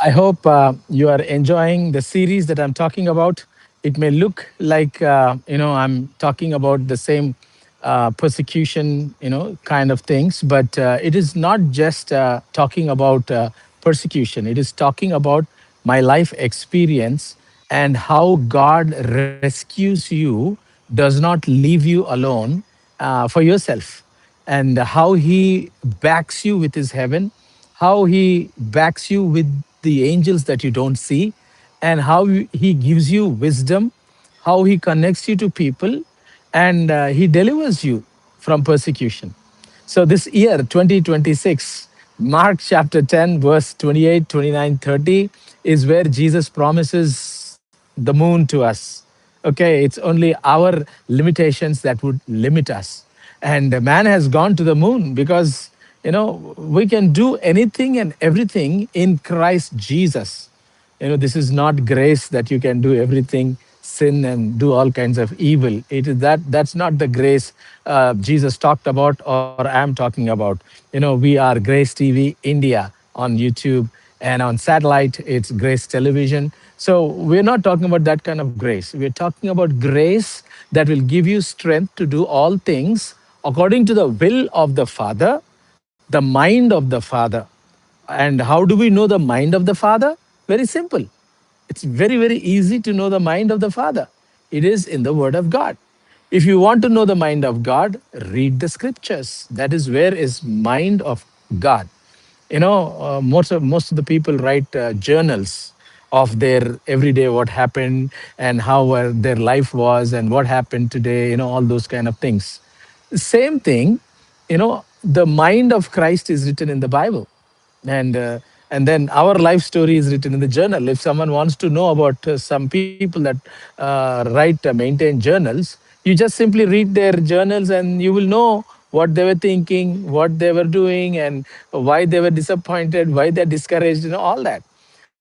I hope you are enjoying the series that I'm talking about. It may look like I'm talking about the same persecution, kind of things, but it is not just talking about persecution. It is talking about my life experience and how God rescues you, does not leave you alone for yourself, and how He backs you with His heaven, how He backs you with the angels that you don't see, and how He gives you wisdom, how He connects you to people, and He delivers you from persecution. So, this year, 2026, Mark chapter 10, verse 28, 29, 30, is where Jesus promises the moon to us. Okay, it's only our limitations that would limit us. And man has gone to the moon because, we can do anything and everything in Christ Jesus. This is not grace that you can do everything, sin and do all kinds of evil. It is that's not the grace Jesus talked about or I'm talking about. We are Grace TV India on YouTube, and on satellite it's Grace Television. So we're not talking about that kind of grace. We're talking about grace that will give you strength to do all things according to the will of the Father, the mind of the Father. And how do we know the mind of the Father? Very simple. It's very, very easy to know the mind of the Father. It is in the Word of God. If you want to know the mind of God, read the scriptures. That is where is mind of God. Most of the people write journals of their everyday what happened and how their life was and what happened today. All those kind of things. Same thing, the mind of Christ is written in the Bible, and then our life story is written in the journal. If someone wants to know about some people that maintain journals, you just simply read their journals and you will know what they were thinking, what they were doing, and why they were disappointed, why they're discouraged, all that.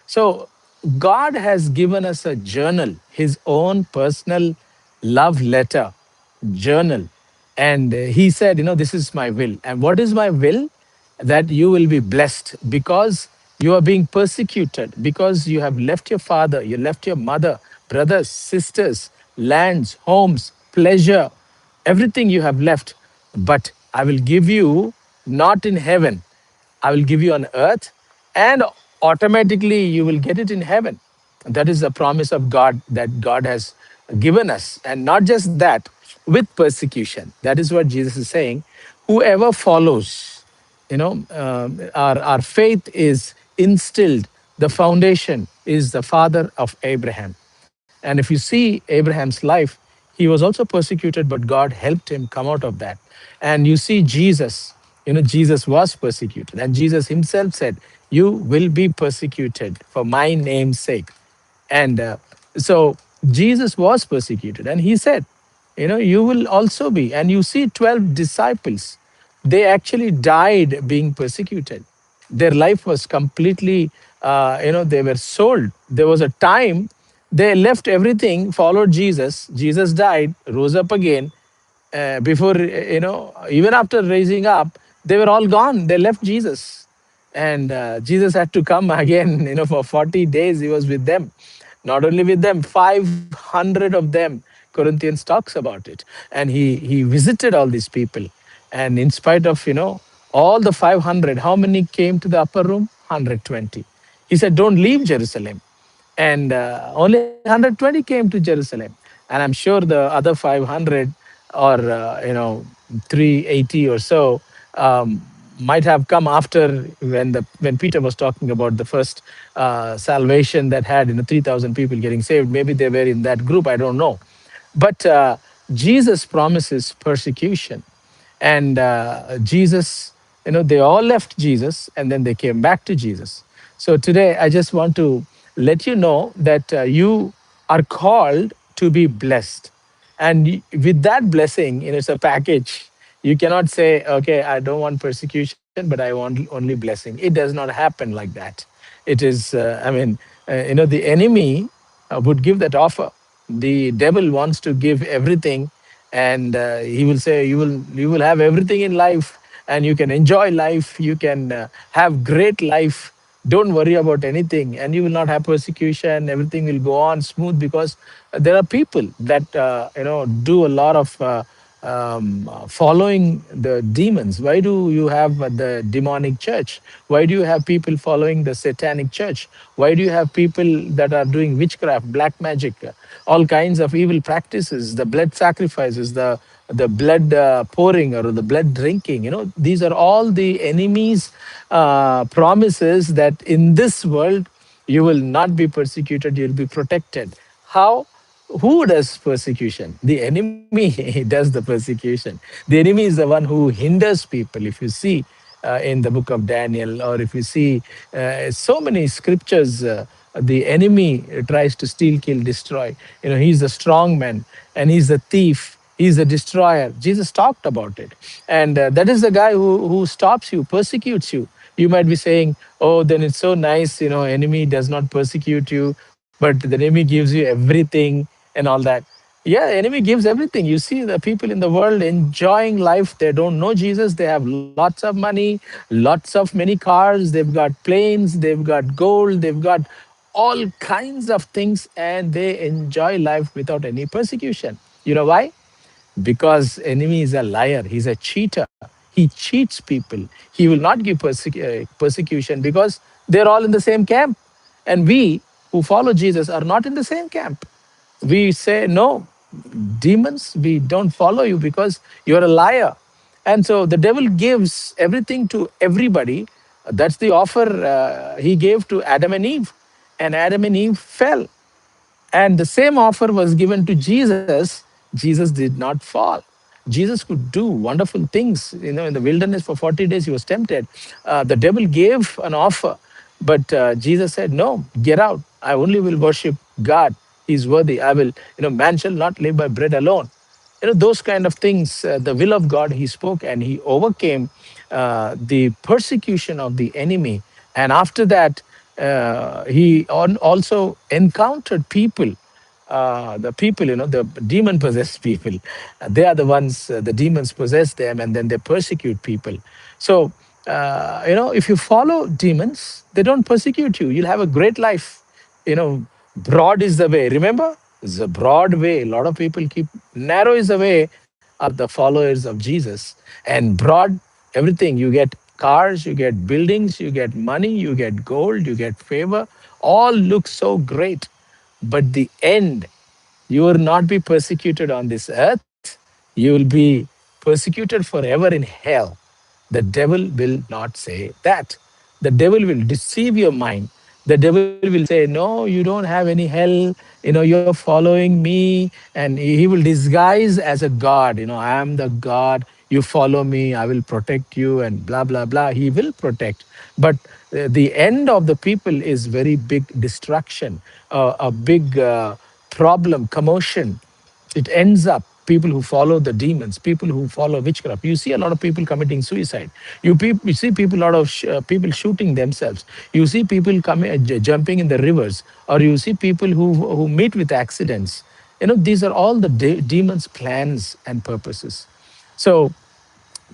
So God has given us a journal, His own personal love letter journal. And He said, this is my will. And what is my will? That you will be blessed because you are being persecuted, because you have left your father, you left your mother, brothers, sisters, lands, homes, pleasure, everything you have left. But I will give you not in heaven, I will give you on earth, and automatically you will get it in heaven. That is the promise of God that God has given us. And not just that, with persecution. That is what Jesus is saying. Whoever follows, our faith is instilled. The foundation is the father of Abraham. And if you see Abraham's life, he was also persecuted, but God helped him come out of that. And you see Jesus, Jesus was persecuted. And Jesus himself said, "You will be persecuted for my name's sake." And so Jesus was persecuted. And he said, you will also be. And you see 12 disciples, they actually died being persecuted. Their life was completely, they were sold. There was a time they left everything, followed Jesus. Jesus died, rose up again. Before, even after raising up, they were all gone. They left Jesus. And Jesus had to come again, for 40 days he was with them. Not only with them, 500 of them. Corinthians talks about it. And he visited all these people. And in spite of, all the 500, how many came to the upper room? 120. He said, don't leave Jerusalem. And only 120 came to Jerusalem. And I'm sure the other 500 or 380 or so might have come after, when Peter was talking about the first salvation that had 3,000 people getting saved. Maybe they were in that group, I don't know. But Jesus promises persecution. And Jesus, they all left Jesus and then they came back to Jesus. So today, I just want to let you know that you are called to be blessed. And with that blessing, it's a package. You cannot say, okay, I don't want persecution, but I want only blessing. It does not happen like that. It is, the enemy would give that offer. The devil wants to give everything, and he will say, you will have everything in life, and you can enjoy life. You can have great life, Don't worry about anything, and you will not have persecution. Everything will go on smooth, because there are people that do a lot of following the demons. Why do you have the demonic church? Why do you have people following the satanic church? Why do you have people that are doing witchcraft, black magic, all kinds of evil practices, the blood sacrifices, the blood pouring or the blood drinking? These are all the enemy's promises that in this world you will not be persecuted, you'll be protected. How? Who does persecution? The enemy does the persecution. The enemy is the one who hinders people. If you see in the book of Daniel, or if you see so many scriptures, the enemy tries to steal, kill, destroy. He's a strong man, and he's a thief. He's a destroyer. Jesus talked about it. And that is the guy who stops you, persecutes you. You might be saying, oh, then it's so nice, enemy does not persecute you, but the enemy gives you everything and all that. Yeah, enemy gives everything. You see the people in the world enjoying life. They don't know Jesus. They have lots of money, lots of many cars. They've got planes. They've got gold. They've got all kinds of things, and they enjoy life without any persecution. You know why? Because enemy is a liar, he's a cheater, he cheats people. He will not give persecution, because they're all in the same camp, and we who follow Jesus are not in the same camp. We say, no, demons, we don't follow you because you're a liar. And so the devil gives everything to everybody. That's the offer he gave to Adam and Eve, and Adam and Eve fell. And the same offer was given to Jesus. Jesus did not fall. Jesus could do wonderful things. In the wilderness for 40 days, he was tempted. The devil gave an offer, but Jesus said, no, get out. I only will worship God. He's worthy. Man shall not live by bread alone. Those kind of things, the will of God, he spoke, and he overcame the persecution of the enemy. And after that, he also encountered people, the people, the demon possessed people. They are the ones, the demons possess them, and then they persecute people. So if you follow demons, they don't persecute you. You'll have a great life. Broad is the way. Remember, it's a broad way. A lot of people keep, narrow is the way of the followers of Jesus, and broad, everything. You get cars, you get buildings, you get money, you get gold, you get favor. All looks so great. But the end, you will not be persecuted on this earth. You will be persecuted forever in hell. The devil will not say that. The devil will deceive your mind. The devil will say, no, you don't have any hell. You're following me. And he will disguise as a God. I am the God. You follow me. I will protect you, and blah, blah, blah. He will protect. But the end of the people is very big destruction, a big problem, commotion. It ends up people who follow the demons, people who follow witchcraft. You see a lot of people committing suicide. You see people, a lot of people shooting themselves. You see people coming, jumping in the rivers, or you see people who meet with accidents. These are all the demons' plans and purposes. So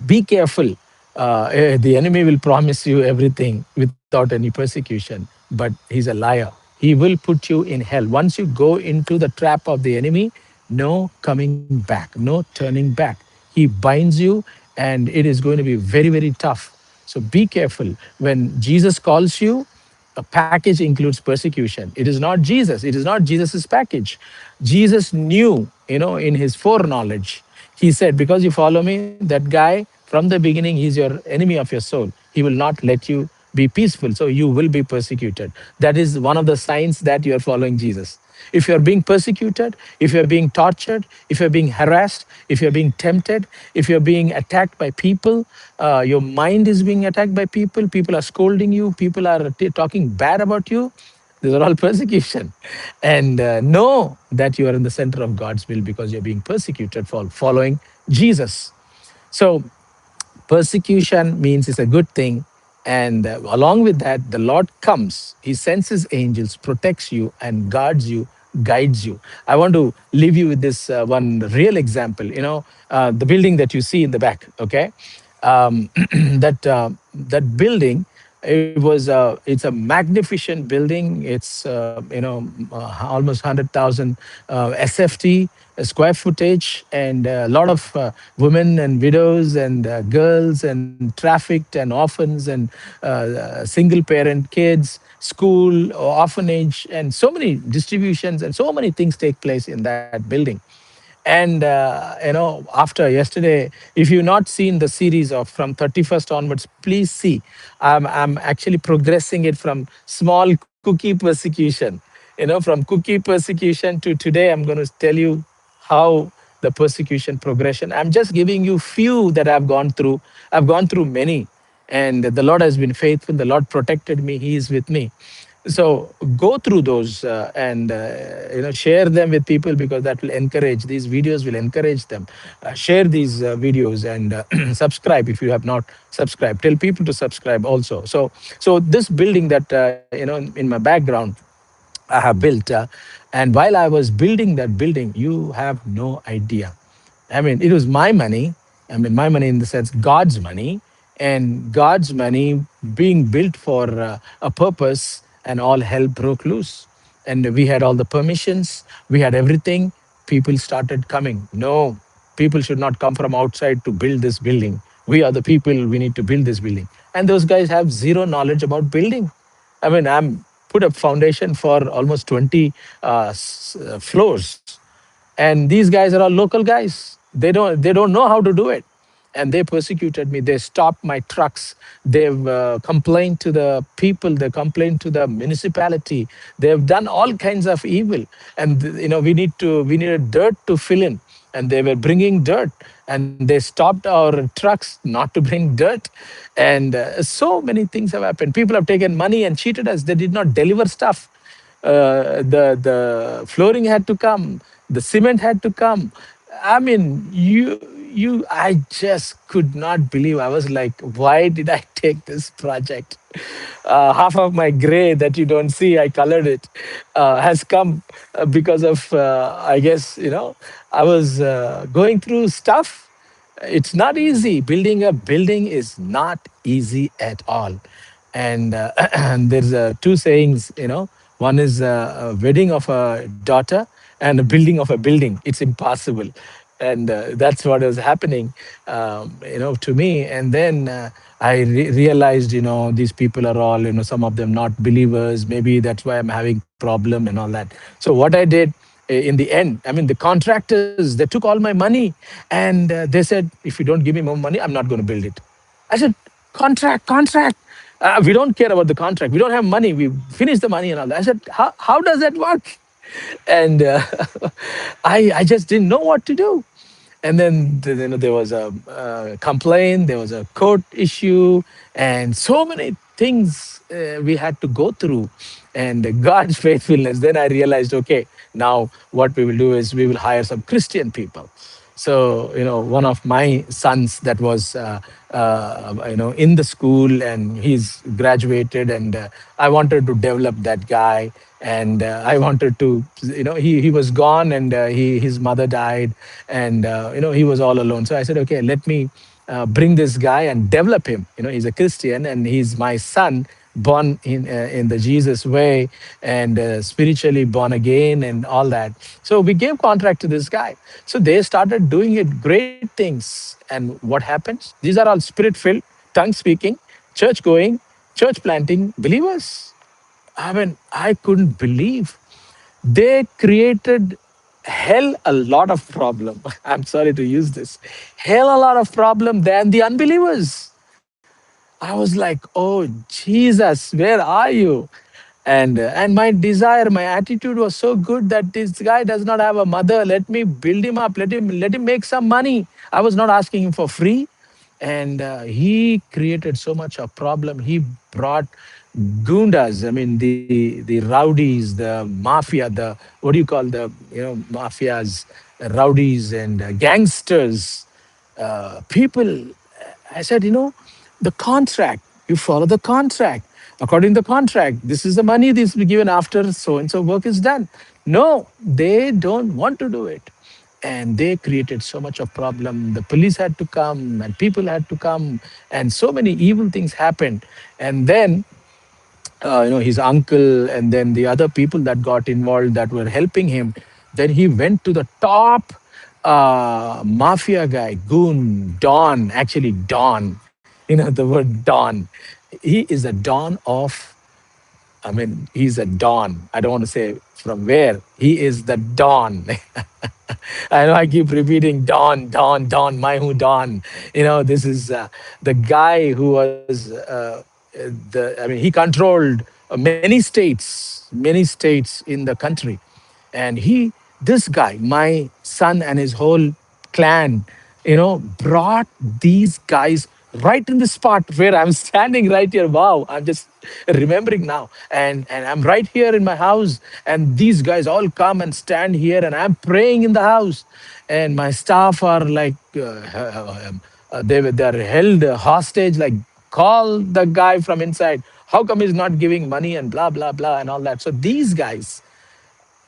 be careful. The enemy will promise you everything without any persecution, but he's a liar. He will put you in hell. Once you go into the trap of the enemy, no coming back, no turning back. He binds you, and it is going to be very, very tough. So be careful. When Jesus calls you, a package includes persecution. It is not Jesus. It is not Jesus's package. Jesus knew, in his foreknowledge, he said, because you follow me, that guy from the beginning, he's your enemy of your soul. He will not let you be peaceful. So you will be persecuted. That is one of the signs that you are following Jesus. If you're being persecuted, if you're being tortured, if you're being harassed, if you're being tempted, if you're being attacked by people, your mind is being attacked by people are scolding you, people are talking bad about you, these are all persecution. And know that you are in the center of God's will, because you're being persecuted for following Jesus. So persecution means it's a good thing. And along with that, the Lord comes, he sends his angels, protects you and guards you, guides you. I want to leave you with this one real example. The building that you see in the back, okay? That building, It's a magnificent building. It's almost 100,000 SFT square footage, and a lot of women and widows and girls and trafficked and orphans and single parent kids, school, orphanage, and so many distributions and so many things take place in that building. And after yesterday, if you've not seen the series of from 31st onwards, please see. I'm actually progressing it from small cookie persecution, from cookie persecution to today. I'm going to tell you how the persecution progression. I'm just giving you few that I've gone through. I've gone through many, and the Lord has been faithful. The Lord protected me. He is with me. So go through those, and share them with people, because that will encourage. These videos will encourage them. Share these videos, and subscribe if you have not subscribed. Tell people to subscribe also. So this building that in my background I have built. And while I was building that building, you have no idea. I mean, it was my money. I mean, my money in the sense God's money, and God's money being built for a purpose, and all hell broke loose. And we had all the permissions, we had everything. People started coming. No, people should not come from outside to build this building. We are the people, we need to build this building. And those guys have zero knowledge about building. I mean, I'm put a foundation for almost 20 floors, and these guys are all local guys. They don't know how to do it, and they persecuted me. They stopped my trucks. They've complained to the people. They complained to the municipality. They've done all kinds of evil, and we needed dirt to fill in, and they were bringing dirt, and they stopped our trucks not to bring dirt. And so many things have happened. People have taken money and cheated us. They did not deliver stuff. The flooring had to come, the cement had to come. I mean, I just could not believe. I was like, why did I take this project? Half of my gray that you don't see, I colored it, has come because of, I guess, I was going through stuff. It's not easy. Building a building is not easy at all. And and there's two sayings. One is a wedding of a daughter and a building of a building. It's impossible. And that's what was happening, to me. And then I realized, these people are all, some of them not believers. Maybe that's why I'm having problem and all that. So what I did, in the end, I mean, the contractors, they took all my money, and they said, if you don't give me more money, I'm not going to build it. I said, contract. We don't care about the contract. We don't have money. We finished the money and all that. I said, how does that work? And I just didn't know what to do. And then there was a complaint, there was a court issue, and so many things we had to go through. And God's faithfulness. Then I realized, okay, now what we will do is we will hire some Christian people. So one of my sons that was in the school, and he's graduated, and I wanted to develop that guy. And I wanted to, he was gone, and his mother died, and he was all alone. So I said, okay, let me bring this guy and develop him. He's a Christian, and he's my son, born in the Jesus way, and spiritually born again, and all that. So we gave contract to this guy. So they started doing it great things. And what happens? These are all spirit filled, tongue speaking, church going, church planting believers. I mean, I couldn't believe. They created hell a lot of problem. I'm sorry to use this. Hell a lot of problem than the unbelievers. I was like, oh Jesus, where are you? And my desire, my attitude was so good that this guy does not have a mother. Let me build him up. Let him make some money. I was not asking him for free. And he created so much of problem. He brought gundas. I mean, the rowdies, the mafia, the what do you call the mafias, rowdies and gangsters, people. I said, the contract. You follow the contract. According to the contract, this is the money this will be given after so and so work is done. No, they don't want to do it. and they created so much of problem. The police had to come and people had to come, and so many evil things happened. And then his uncle and then the other people that got involved that were helping him, then he went to the top mafia guy, goon, don, actually don, the word don. He is a don of, I mean, he's a don. I don't want to say from where. He is the don. I know I keep repeating Don, Don, Don, my who Don. This is the guy who was I mean, he controlled many states in the country, and this guy, my son and his whole clan, brought these guys right in the spot where I'm standing right here. Wow, I'm just remembering now, and I'm right here in my house, and these guys all come and stand here, and I'm praying in the house, and my staff are like they're held hostage, like, call the guy from inside. How come he's not giving money and blah blah blah and all that? So these guys,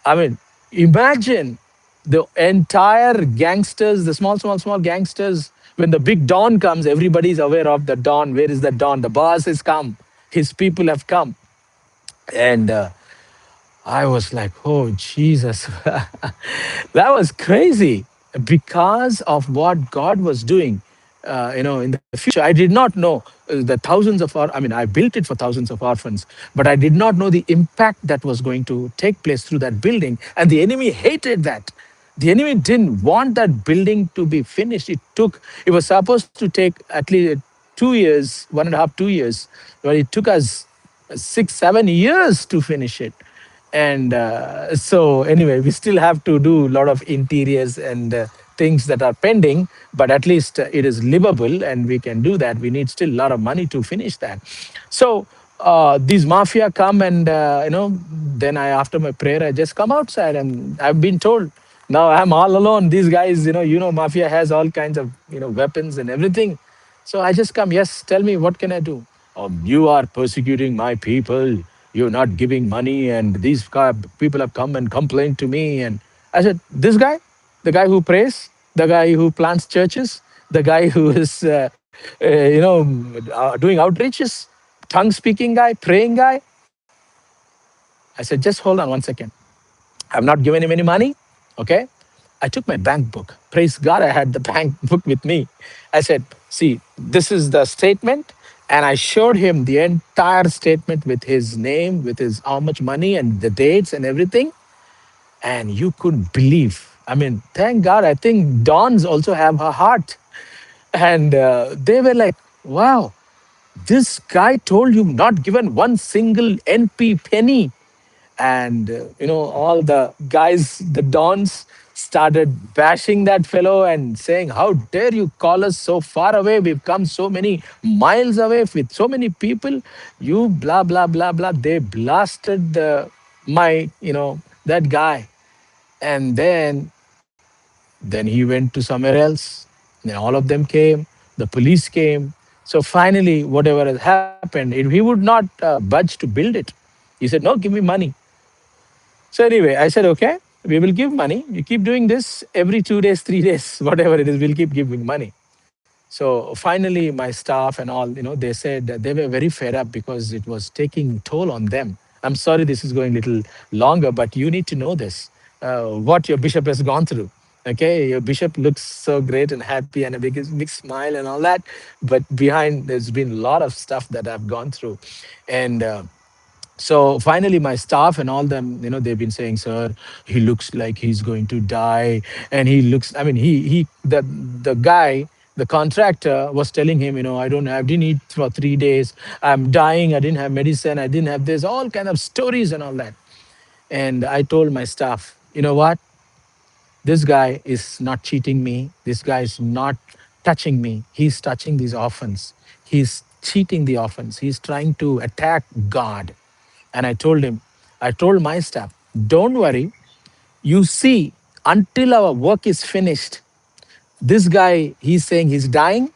I mean, imagine the entire gangsters, the small gangsters. When the big Don comes, everybody's aware of the Don. Where is the Don? The boss has come. His people have come. And I was like, oh, Jesus. That was crazy because of what God was doing. In the future, I did not know the thousands of, I mean, I built it for thousands of orphans, but I did not know the impact that was going to take place through that building. And the enemy hated that. The enemy didn't want that building to be finished. It was supposed to take at least 2 years, 1.5, 2 years, but it took us 6, 7 years to finish it. And so anyway, we still have to do a lot of interiors and things that are pending, but at least it is livable and we can do that. We need still a lot of money to finish that. So these mafia come, and then after my prayer, I just come outside, and I've been told now I'm all alone. These guys, mafia has all kinds of weapons and everything. So I just come, yes, tell me, what can I do? You are persecuting my people. You're not giving money, and people have come and complained to me. And I said, this guy, the guy who prays, the guy who plants churches, the guy who is, doing outreaches, tongue speaking guy, praying guy. I said, just hold on one second. I've not given him any money. Okay. I took my bank book. Praise God, I had the bank book with me. I said, see, this is the statement. And I showed him the entire statement with his name, with his how much money and the dates and everything. And you couldn't believe. I mean, thank God, I think Dons also have a heart. And they were like, wow, this guy told you not given one single NP penny. And all the guys, the dons, started bashing that fellow and saying, how dare you call us so far away, we've come so many miles away with so many people, you blah blah blah blah. They blasted my that guy. And then he went to somewhere else. Then all of them came, the police came. So finally, whatever has happened, he would not budge to build it. He said, no, give me money. So anyway, I said, okay, we will give money. You keep doing this every 2 days, 3 days, whatever it is, we'll keep giving money. So finally, my staff and all, they said that they were very fed up because it was taking toll on them. I'm sorry this is going a little longer, but you need to know this, what your bishop has gone through. Okay, your bishop looks so great and happy and a big smile and all that, but behind there's been a lot of stuff that I've gone through. And so finally my staff and all them, they've been saying, sir, he looks like he's going to die. And he looks, I mean, the guy, the contractor was telling him, I didn't eat for 3 days, I'm dying, I didn't have medicine, I didn't have this, all kind of stories and all that. And I told my staff, you know what, this guy is not cheating me, this guy is not touching me, he's touching these orphans, he's cheating the orphans, he's trying to attack God. And I told my staff, don't worry. You see, until our work is finished, this guy, he's saying he's dying.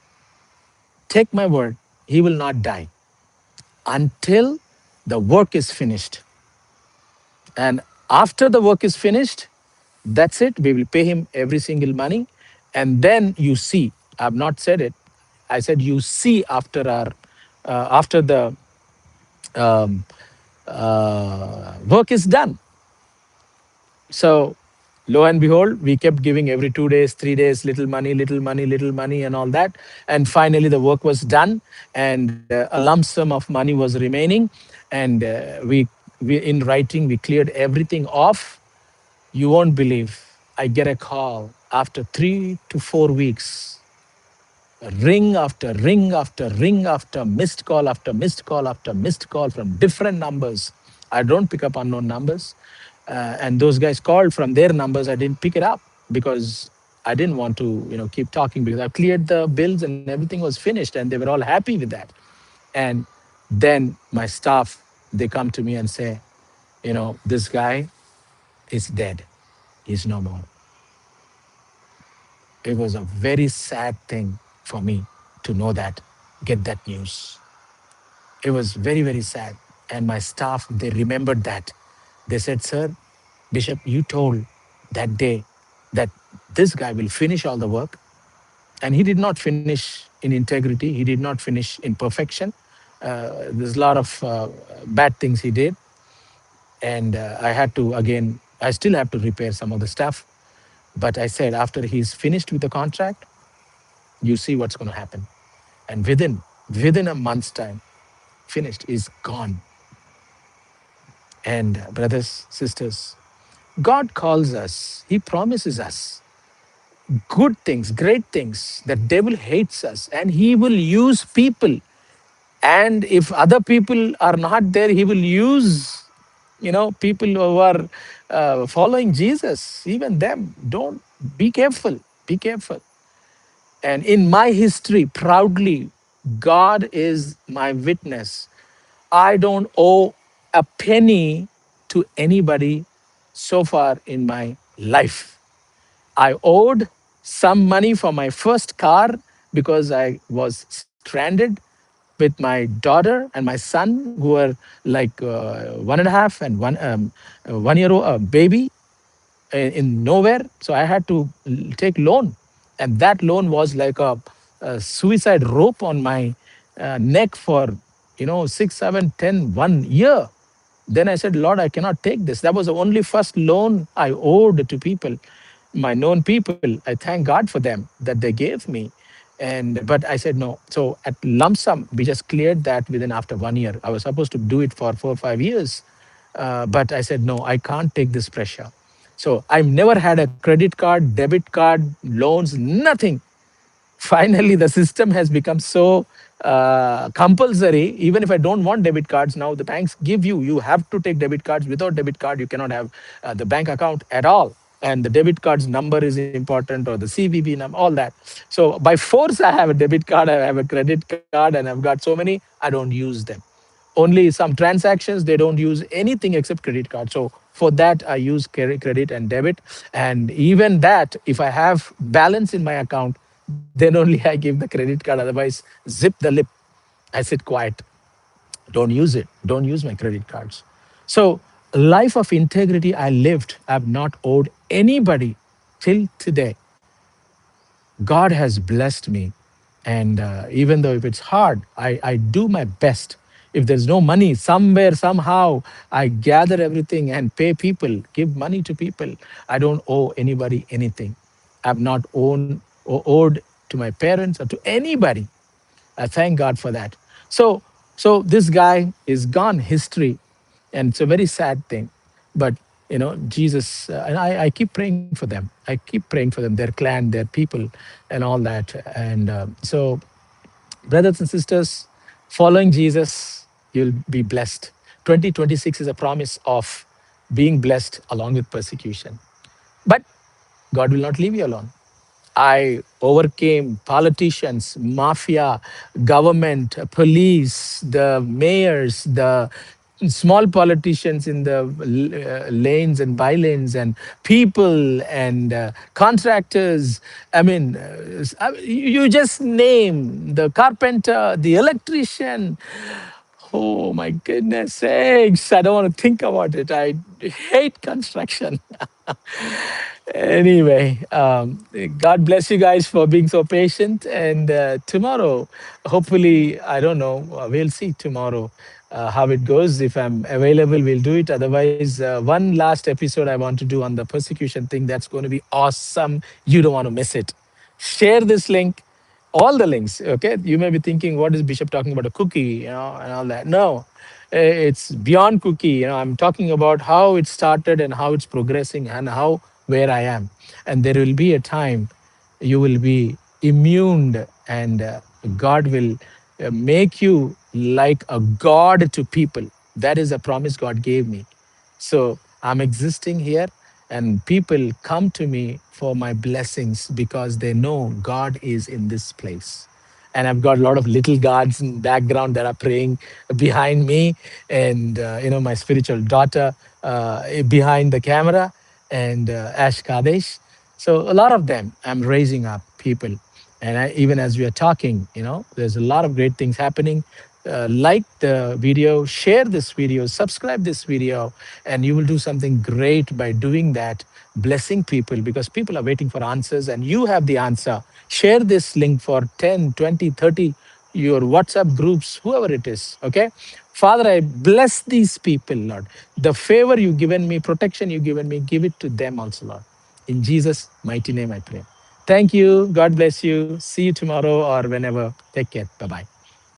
Take my word, he will not die until the work is finished. And after the work is finished, That's it. We will pay him every single money. And then you see, I've not said it. I said, you see after after the um, work is done. So lo and behold, we kept giving every 2 days, 3 days, little money, little money, little money, and all that. And finally, the work was done, and a lump sum of money was remaining. And we in writing, we cleared everything off. You won't believe. I get a call after 3 to 4 weeks, ring after ring after ring after missed call after missed call after missed call from different numbers. I don't pick up unknown numbers. And those guys called from their numbers. I didn't pick it up because I didn't want to, keep talking because I cleared the bills and everything was finished and they were all happy with that. And then my staff, they come to me and say, this guy is dead. He's no more. It was a very sad thing for me to know that, get that news. It was very, very sad. And my staff, they remembered that. They said, Sir, Bishop, you told that day that this guy will finish all the work. And he did not finish in integrity, he did not finish in perfection. There's a lot of bad things he did. And I had to, again, I still have to repair some of the stuff. But I said, after he's finished with the contract, you see what's going to happen. And within a month's time, finished, is gone. And brothers, sisters, God calls us, He promises us good things, great things. The devil hates us and he will use people. And if other people are not there, he will use, people who are following Jesus, even them. Don't, be careful, be careful. And in my history, proudly, God is my witness. I don't owe a penny to anybody so far in my life. I owed some money for my first car because I was stranded with my daughter and my son, who were like 1.5 and 1 year old baby in nowhere. So I had to take loan, and that loan was like a suicide rope on my neck for 6, 7, 10, 1 year. Then I said, Lord, I cannot take this. That was the only first loan I owed to people, my known people. I thank God for them that they gave me. And but I said no. So at lump sum, we just cleared that within after 1 year. I was supposed to do it for 4 or 5 years. But I said, no, I can't take this pressure. So I've never had a credit card, debit card, loans, nothing. Finally the system has become so compulsory. Even if I don't want debit cards, now the banks give you have to take debit cards. Without debit card you cannot have the bank account at all, and the debit card's number is important, or the CVV number, all that. So by force I have a debit card, I have a credit card, and I've got so many. I don't use them. Only some transactions, they don't use anything except credit card. So for that I use credit and debit. And even that, if I have balance in my account, then only I give the credit card. Otherwise, zip the lip. I sit quiet. Don't use it. Don't use my credit cards. So life of integrity I lived. I've not owed anybody till today. God has blessed me. And even though if it's hard, I do my best. If there's no money, somewhere, somehow, I gather everything and pay people, give money to people. I don't owe anybody anything. I've not owed to my parents or to anybody. I thank God for that. So, so this guy is gone, history, and it's a very sad thing. But Jesus, and I keep praying for them. I keep praying for them, their clan, their people, and all that. And so, brothers and sisters, following Jesus, you'll be blessed. 2026 is a promise of being blessed along with persecution. But God will not leave you alone. I overcame politicians, mafia, government, police, the mayors, the small politicians in the lanes and bylanes, and people and contractors. I mean, you just name the carpenter, the electrician. Oh my goodness sakes, I don't want to think about it. I hate construction. Anyway, God bless you guys for being so patient. And tomorrow, hopefully, I don't know, we'll see tomorrow how it goes. If I'm available, we'll do it. Otherwise, one last episode I want to do on the persecution thing. That's going to be awesome. You don't want to miss it. Share this link, all the links. Okay, you may be thinking, what is Bishop talking about, a cookie, and all that? No, it's beyond cookie. I'm talking about how it started and how it's progressing and how where I am. And there will be a time you will be immune, and God will make you like a god to people. That is a promise God gave me. So I'm existing here, and people come to me for my blessings because they know God is in this place. And I've got a lot of little gods in background that are praying behind me, and my spiritual daughter behind the camera, and Ash Kadesh. So a lot of them, I'm raising up people, and even as we are talking, there's a lot of great things happening. Like the video, share this video, subscribe this video, and you will do something great by doing that, blessing people, because people are waiting for answers and you have the answer. Share this link for 10, 20, 30, your WhatsApp groups, whoever it is. Okay. Father, I bless these people, Lord. The favor you've given me, protection you've given me, give it to them also, Lord. In Jesus' mighty name, I pray. Thank you. God bless you. See you tomorrow or whenever. Take care. Bye bye.